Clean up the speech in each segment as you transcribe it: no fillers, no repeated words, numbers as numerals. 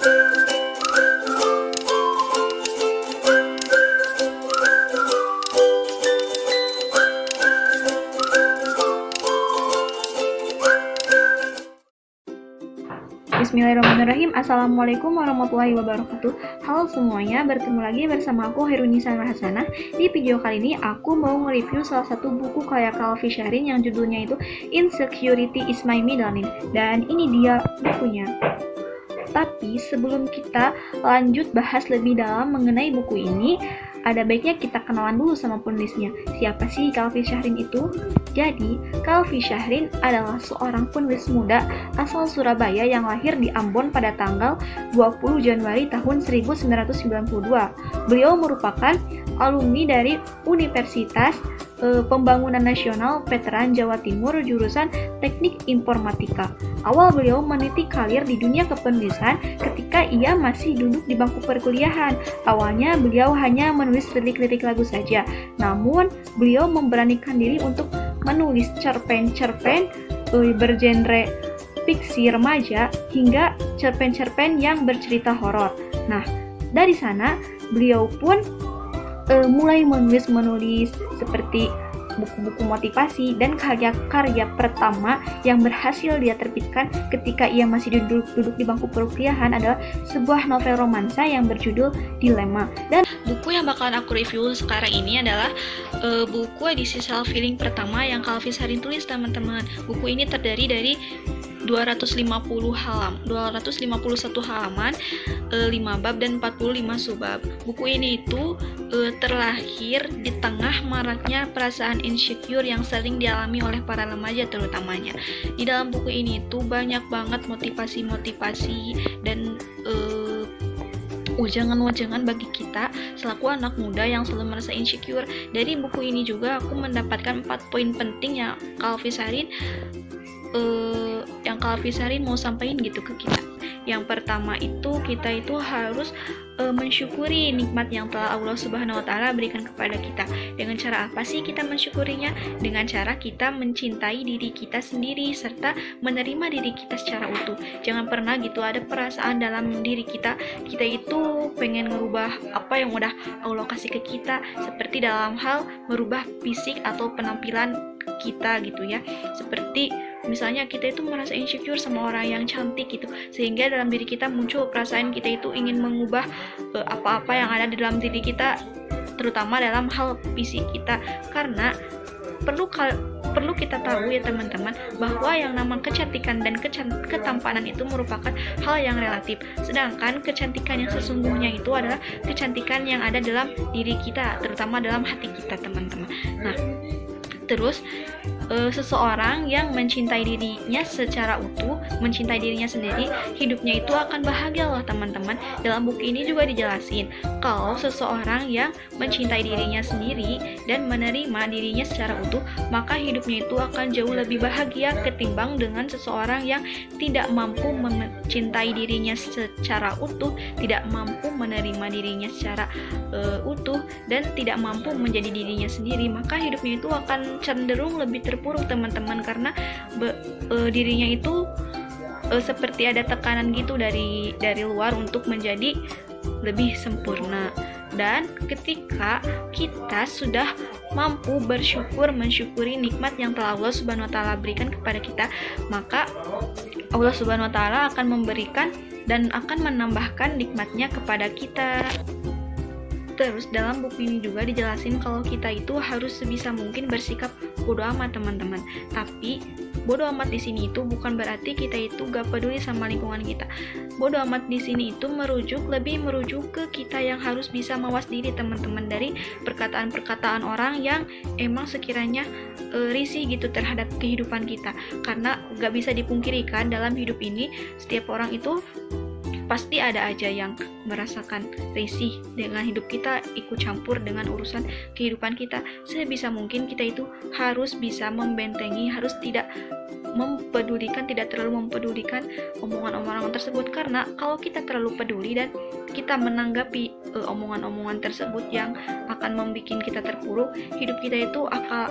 Bismillahirrahmanirrahim. Assalamualaikum warahmatullahi wabarakatuh. Halo semuanya, bertemu lagi bersama aku Herunisa Hasanah. Di video kali ini aku mau nge-review salah satu buku karya Calvi Syahrin yang judulnya itu Insecurity is My Middle Name. Dan ini dia bukunya. Tapi sebelum kita lanjut bahas lebih dalam mengenai buku ini, ada baiknya kita kenalan dulu sama penulisnya. Siapa sih Calvi Syahrin itu? Jadi, Calvi Syahrin adalah seorang penulis muda asal Surabaya yang lahir di Ambon pada tanggal 20 Januari tahun 1992. Beliau merupakan alumni dari Universitas Pembangunan Nasional Veteran Jawa Timur jurusan Teknik Informatika. Awal beliau meniti karir di dunia kepenulisan ketika ia masih duduk di bangku perkuliahan. Awalnya beliau hanya menulis lirik-lirik lagu saja, namun beliau memberanikan diri untuk menulis cerpen-cerpen bergenre fiksi remaja hingga cerpen-cerpen yang bercerita horor. Nah, dari sana beliau pun mulai menulis seperti buku-buku motivasi, dan karya-karya pertama yang berhasil dia terbitkan ketika ia masih duduk di bangku perkuliahan adalah sebuah novel romansa yang berjudul Dilema. Dan buku yang bakalan aku review sekarang ini adalah buku edisi self healing pertama yang Calvi Syahrin tulis, teman-teman. Buku ini terdiri dari 251 halaman, 5 bab dan 45 subbab. Buku ini itu terlahir di tengah maraknya perasaan insecure yang sering dialami oleh para remaja terutamanya. Di dalam buku ini tuh banyak banget motivasi-motivasi dan ujangan-ujangan bagi kita selaku anak muda yang selalu merasa insecure. Dari buku ini juga aku mendapatkan 4 poin penting yang Calvi Syahrin mau sampaikan gitu ke kita. Yang pertama itu kita itu harus mensyukuri nikmat yang telah Allah Subhanahu wa taala berikan kepada kita. Dengan cara apa sih kita mensyukurinya? Dengan cara kita mencintai diri kita sendiri serta menerima diri kita secara utuh. Jangan pernah gitu ada perasaan dalam diri kita itu pengen ngerubah apa yang udah Allah kasih ke kita, seperti dalam hal merubah fisik atau penampilan kita gitu ya. Seperti misalnya kita itu merasa insecure sama orang yang cantik gitu, sehingga dalam diri kita muncul perasaan kita itu ingin mengubah apa-apa yang ada di dalam diri kita, terutama dalam hal fisik kita. Karena perlu kita tahu ya teman-teman, bahwa yang nama kecantikan dan ketampanan itu merupakan hal yang relatif, sedangkan kecantikan yang sesungguhnya itu adalah kecantikan yang ada dalam diri kita, terutama dalam hati kita, teman-teman. Nah, terus seseorang yang mencintai dirinya secara utuh, mencintai dirinya sendiri, hidupnya itu akan bahagia loh teman-teman. Dalam buku ini juga dijelasin kalau seseorang yang mencintai dirinya sendiri dan menerima dirinya secara utuh, maka hidupnya itu akan jauh lebih bahagia ketimbang dengan seseorang yang tidak mampu mencintai dirinya secara utuh, tidak mampu menerima dirinya secara utuh, dan tidak mampu menjadi dirinya sendiri. Maka hidupnya itu akan cenderung lebih terpuruk, teman-teman, karena dirinya itu seperti ada tekanan gitu dari luar untuk menjadi lebih sempurna. Dan ketika kita sudah mampu mensyukuri nikmat yang telah Allah Subhanahu wa taala berikan kepada kita, maka Allah Subhanahu wa taala akan memberikan dan akan menambahkan nikmatnya kepada kita. Terus dalam buku ini juga dijelasin kalau kita itu harus sebisa mungkin bersikap bodo amat, teman-teman. Tapi bodo amat di sini itu bukan berarti kita itu gak peduli sama lingkungan kita. Bodo amat di sini itu lebih merujuk ke kita yang harus bisa mawas diri, teman-teman, dari perkataan-perkataan orang yang emang sekiranya risih gitu terhadap kehidupan kita. Karena gak bisa dipungkirikan dalam hidup ini setiap orang itu pasti ada aja yang merasakan risih dengan hidup kita, ikut campur dengan urusan kehidupan kita. Sebisa mungkin kita itu harus bisa membentengi, harus tidak terlalu mempedulikan omongan-omongan tersebut. Karena kalau kita terlalu peduli dan kita menanggapi omongan-omongan tersebut yang akan membuat kita terpuruk, hidup kita itu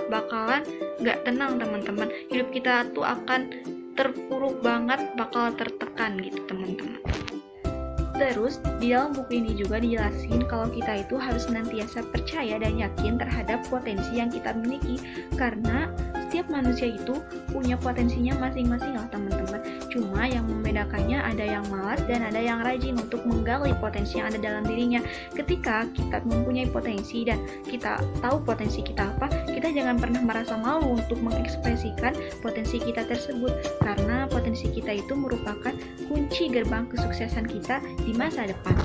bakalan gak tenang, teman-teman. Hidup kita tuh akan terpuruk banget, bakal tertekan gitu, teman-teman. Terus di dalam buku ini juga dijelasin kalau kita itu harus senantiasa percaya dan yakin terhadap potensi yang kita miliki, karena setiap manusia itu punya potensinya masing-masing lah teman-teman. Cuma yang membedakannya ada yang malas dan ada yang rajin untuk menggali potensi yang ada dalam dirinya. Ketika kita mempunyai potensi dan kita tahu potensi kita apa, kita jangan pernah merasa malu untuk mengekspresikan potensi kita tersebut, karena potensi kita itu merupakan kunci gerbang kesuksesan kita di masa depan.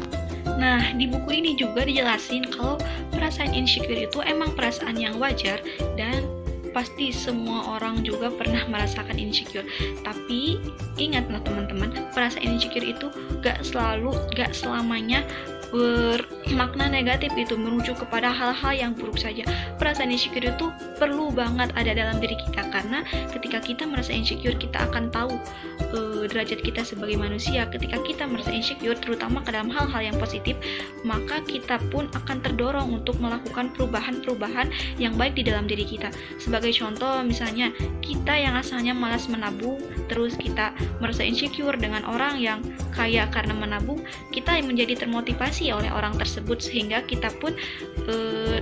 Nah, di buku ini juga dijelasin kalau perasaan insecure itu emang perasaan yang wajar dan pasti semua orang juga pernah merasakan insecure. Tapi ingatlah teman-teman, perasaan insecure itu gak selamanya bermakna negatif, itu merujuk kepada hal-hal yang buruk saja. Perasaan insecure itu perlu banget ada dalam diri kita, karena ketika kita merasa insecure, kita akan tahu derajat kita sebagai manusia. Ketika kita merasa insecure, terutama ke dalam hal-hal yang positif, maka kita pun akan terdorong untuk melakukan perubahan-perubahan yang baik di dalam diri kita. Sebagai contoh, misalnya kita yang asalnya malas menabung, terus kita merasa insecure dengan orang yang kaya karena menabung, kita menjadi termotivasi oleh orang tersebut sehingga kita pun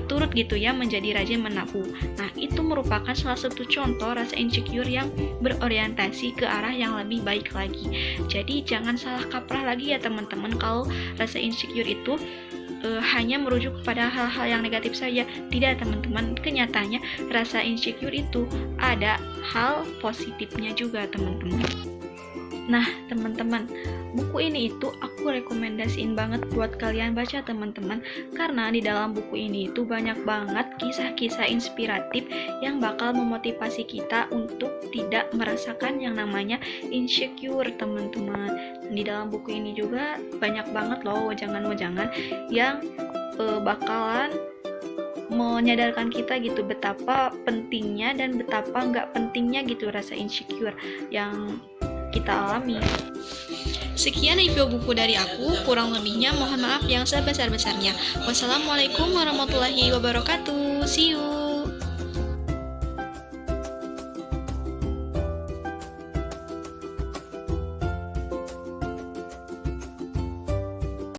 turut gitu ya menjadi rajin menabung. Nah, itu merupakan salah satu contoh rasa insecure yang berorientasi ke arah yang lebih baik lagi. Jadi jangan salah kaprah lagi ya teman-teman, kalau rasa insecure itu hanya merujuk kepada hal-hal yang negatif saja. Tidak teman-teman, kenyataannya rasa insecure itu ada hal positifnya juga teman-teman. Nah teman-teman, buku ini itu aku rekomendasiin banget buat kalian baca teman-teman, karena di dalam buku ini itu banyak banget kisah-kisah inspiratif yang bakal memotivasi kita untuk tidak merasakan yang namanya insecure teman-teman. Di dalam buku ini juga banyak banget loh wejangan-wejangan yang bakalan menyadarkan kita gitu betapa pentingnya dan betapa nggak pentingnya gitu rasa insecure yang kita alami. Sekian review buku dari aku, kurang lebihnya mohon maaf yang sebesar-besarnya. Wassalamualaikum warahmatullahi wabarakatuh. See you.